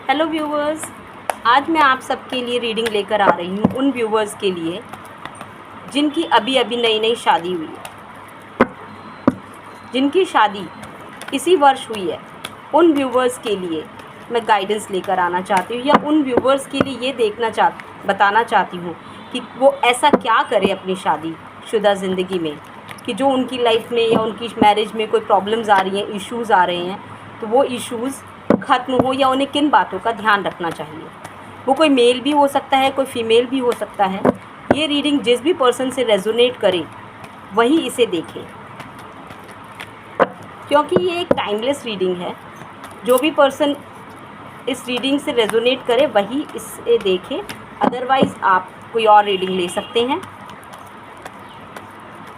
Hello viewers, आज मैं आप सबके लिए रीडिंग लेकर आ रही हूँ उन व्यूवर्स के लिए जिनकी अभी अभी नई नई शादी हुई है, जिनकी शादी इसी वर्ष हुई है। उन व्यूवर्स के लिए मैं गाइडेंस लेकर आना चाहती हूँ, या उन व्यूवर्स के लिए ये बताना चाहती हूँ कि वो ऐसा क्या करे अपनी शादीशुदा ज़िंदगी में कि जो उनकी लाइफ में या उनकी मैरिज में कोई प्रॉब्लम्स आ रही हैं, इश्यूज़ आ रहे हैं, तो वो इश्यूज़ ख़त्म हो, या उन्हें किन बातों का ध्यान रखना चाहिए। वो कोई मेल भी हो सकता है, कोई फीमेल भी हो सकता है। ये रीडिंग जिस भी पर्सन से रेजोनेट करे वही इसे देखे, क्योंकि ये एक टाइमलेस रीडिंग है। जो भी पर्सन इस रीडिंग से रेजोनेट करे वही इसे देखे, अदरवाइज़ आप कोई और रीडिंग ले सकते हैं।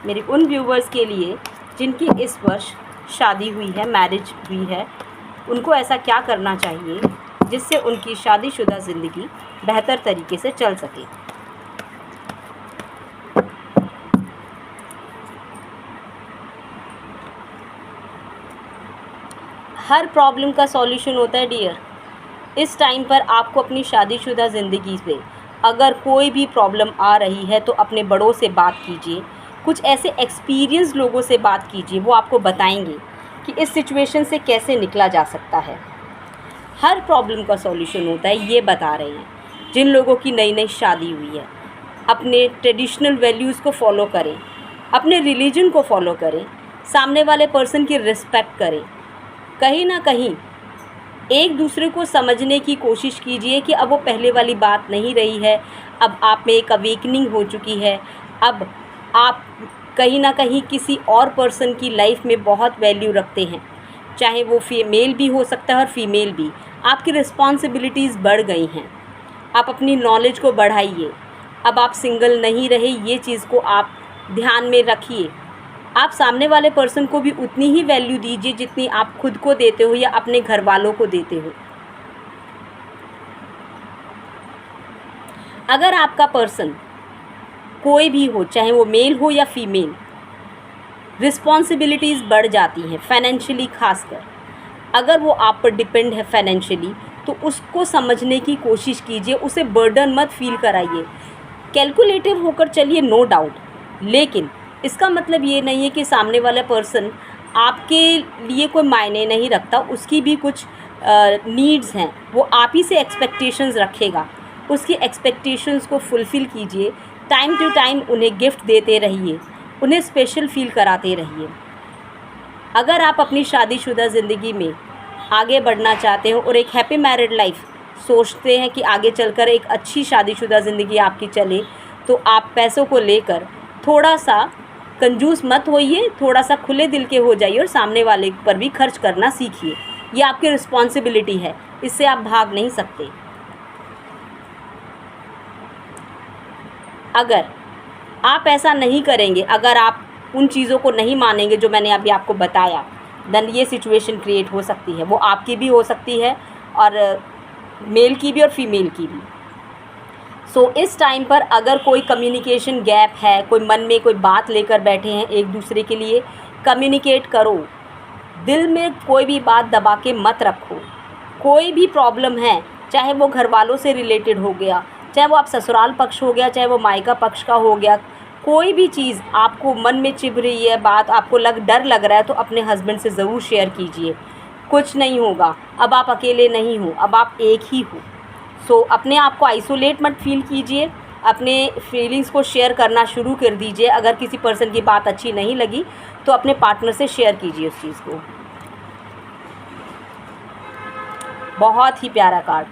मेरे उन व्यूवर्स के लिए जिनकी इस वर्ष शादी हुई है, मैरिज हुई है, उनको ऐसा क्या करना चाहिए जिससे उनकी शादीशुदा ज़िंदगी बेहतर तरीके से चल सके। हर प्रॉब्लम का सॉल्यूशन होता है डियर। इस टाइम पर आपको अपनी शादीशुदा ज़िंदगी में अगर कोई भी प्रॉब्लम आ रही है तो अपने बड़ों से बात कीजिए, कुछ ऐसे एक्सपीरियंस लोगों से बात कीजिए, वो आपको बताएंगे कि इस सिचुएशन से कैसे निकला जा सकता है। हर प्रॉब्लम का सॉल्यूशन होता है, ये बता रहे हैं। जिन लोगों की नई नई शादी हुई है, अपने ट्रेडिशनल वैल्यूज़ को फॉलो करें, अपने रिलीजन को फॉलो करें, सामने वाले पर्सन की रिस्पेक्ट करें। कहीं ना कहीं एक दूसरे को समझने की कोशिश कीजिए कि अब वो पहले वाली बात नहीं रही है। अब आप में एक अवेकनिंग हो चुकी है। अब आप कहीं ना कहीं किसी और पर्सन की लाइफ में बहुत वैल्यू रखते हैं, चाहे वो मेल भी हो सकता है और फीमेल भी। आपकी रिस्पॉन्सिबिलिटीज़ बढ़ गई हैं। आप अपनी नॉलेज को बढ़ाइए। अब आप सिंगल नहीं रहे, ये चीज़ को आप ध्यान में रखिए। आप सामने वाले पर्सन को भी उतनी ही वैल्यू दीजिए जितनी आप खुद को देते हो या अपने घर वालों को देते हो। अगर आपका पर्सन कोई भी हो, चाहे वो मेल हो या फीमेल, रिस्पॉन्सिबिलिटीज़ बढ़ जाती हैं फाइनेंशियली। खासकर अगर वो आप पर डिपेंड है फाइनेंशियली, तो उसको समझने की कोशिश कीजिए, उसे बर्डन मत फील कराइए। कैलकुलेटिव होकर चलिए, नो डाउट, लेकिन इसका मतलब ये नहीं है कि सामने वाला पर्सन आपके लिए कोई मायने नहीं रखता। उसकी भी कुछ नीड्स हैं, वो आप ही से एक्सपेक्टेशंस रखेगा। उसकी एक्सपेक्टेशंस को फुलफ़िल कीजिए। टाइम टू टाइम उन्हें गिफ्ट देते रहिए, उन्हें स्पेशल फील कराते रहिए। अगर आप अपनी शादीशुदा ज़िंदगी में आगे बढ़ना चाहते हो और एक हैप्पी मैरिड लाइफ सोचते हैं कि आगे चलकर एक अच्छी शादीशुदा ज़िंदगी आपकी चले, तो आप पैसों को लेकर थोड़ा सा कंजूस मत होइए, थोड़ा सा खुले दिल के हो जाइए और सामने वाले पर भी खर्च करना सीखिए। ये आपकी रिस्पॉन्सिबिलिटी है, इससे आप भाग नहीं सकते। अगर आप ऐसा नहीं करेंगे, अगर आप उन चीज़ों को नहीं मानेंगे जो मैंने अभी आपको बताया, देन ये सिचुएशन क्रिएट हो सकती है। वो आपकी भी हो सकती है और मेल की भी और फीमेल की भी। सो इस टाइम पर अगर कोई कम्युनिकेशन गैप है, कोई मन में कोई बात लेकर बैठे हैं एक दूसरे के लिए, कम्युनिकेट करो। दिल में कोई भी बात दबा के मत रखो। कोई भी प्रॉब्लम है, चाहे वो घर वालों से रिलेटेड हो गया, चाहे वो आप ससुराल पक्ष हो गया, चाहे वो मायका पक्ष का हो गया, कोई भी चीज़ आपको मन में चिभ रही है, बात आपको डर लग रहा है, तो अपने हस्बैंड से ज़रूर शेयर कीजिए। कुछ नहीं होगा, अब आप अकेले नहीं हो, अब आप एक ही हो। सो अपने आप को आइसोलेट मत फील कीजिए, अपने फीलिंग्स को शेयर करना शुरू कर दीजिए। अगर किसी पर्सन की बात अच्छी नहीं लगी तो अपने पार्टनर से शेयर कीजिए उस चीज़ को। बहुत ही प्यारा कार्ड।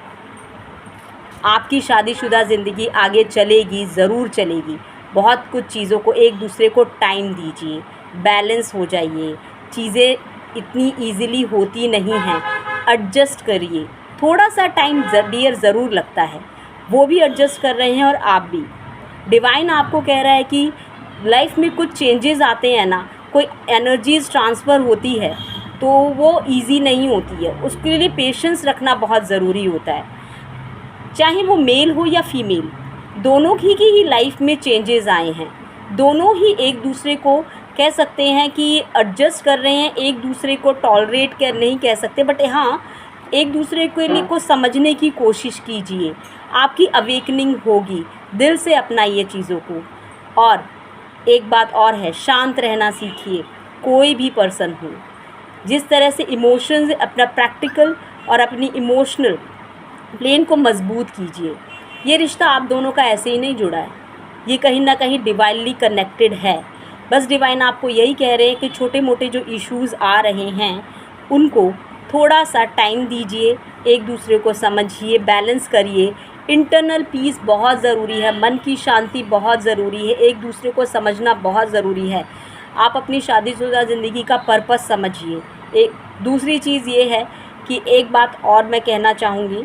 आपकी शादीशुदा ज़िंदगी आगे चलेगी, ज़रूर चलेगी। बहुत कुछ चीज़ों को, एक दूसरे को टाइम दीजिए, बैलेंस हो जाइए। चीज़ें इतनी ईज़िली होती नहीं हैं, एडजस्ट करिए। थोड़ा सा टाइम डियर ज़रूर लगता है, वो भी एडजस्ट कर रहे हैं और आप भी। डिवाइन आपको कह रहा है कि लाइफ में कुछ चेंजेस आते हैं ना, कोई एनर्जीज़ ट्रांसफ़र होती है, तो वो इजी नहीं होती है। उसके लिए पेशेंस रखना बहुत ज़रूरी होता है। चाहे वो मेल हो या फीमेल, दोनों की ही लाइफ में चेंजेस आए हैं। दोनों ही एक दूसरे को कह सकते हैं कि एडजस्ट कर रहे हैं, एक दूसरे को टॉलरेट कर नहीं कह सकते, बट हाँ, एक दूसरे के लिए को समझने की कोशिश कीजिए, आपकी अवेकनिंग होगी। दिल से अपनाइए चीज़ों को। और एक बात और है, शांत रहना सीखिए। कोई भी पर्सन हो, जिस तरह से इमोशंस, अपना प्रैक्टिकल और अपनी इमोशनल प्लेन को मजबूत कीजिए। ये रिश्ता आप दोनों का ऐसे ही नहीं जुड़ा है, ये कहीं ना कहीं डिवाइनली कनेक्टेड है। बस डिवाइन आपको यही कह रहे हैं कि छोटे मोटे जो इश्यूज़ आ रहे हैं उनको थोड़ा सा टाइम दीजिए, एक दूसरे को समझिए, बैलेंस करिए। इंटरनल पीस बहुत ज़रूरी है, मन की शांति बहुत ज़रूरी है, एक दूसरे को समझना बहुत ज़रूरी है। आप अपनी शादीशुदा ज़िंदगी का पर्पस समझिए। एक दूसरी चीज़ ये है कि एक बात और मैं कहना चाहूँगी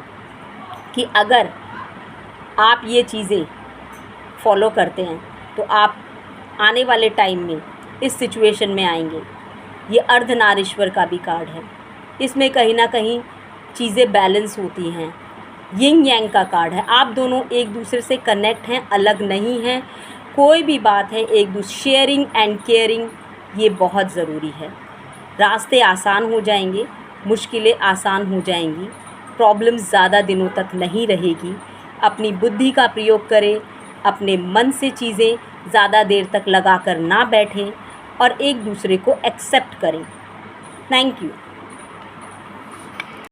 कि अगर आप ये चीज़ें फॉलो करते हैं तो आप आने वाले टाइम में इस सिचुएशन में आएंगे। ये अर्धनारीश्वर का भी कार्ड है, इसमें कहीं ना कहीं चीज़ें बैलेंस होती हैं। यिंग यांग का कार्ड है, आप दोनों एक दूसरे से कनेक्ट हैं, अलग नहीं हैं। कोई भी बात है, एक दूसरे शेयरिंग एंड केयरिंग, ये बहुत ज़रूरी है। रास्ते आसान हो जाएंगे, मुश्किलें आसान हो जाएंगी, प्रॉब्लम्स ज़्यादा दिनों तक नहीं रहेगी। अपनी बुद्धि का प्रयोग करें, अपने मन से चीज़ें ज़्यादा देर तक लगा कर ना बैठें और एक दूसरे को एक्सेप्ट करें। Thank you.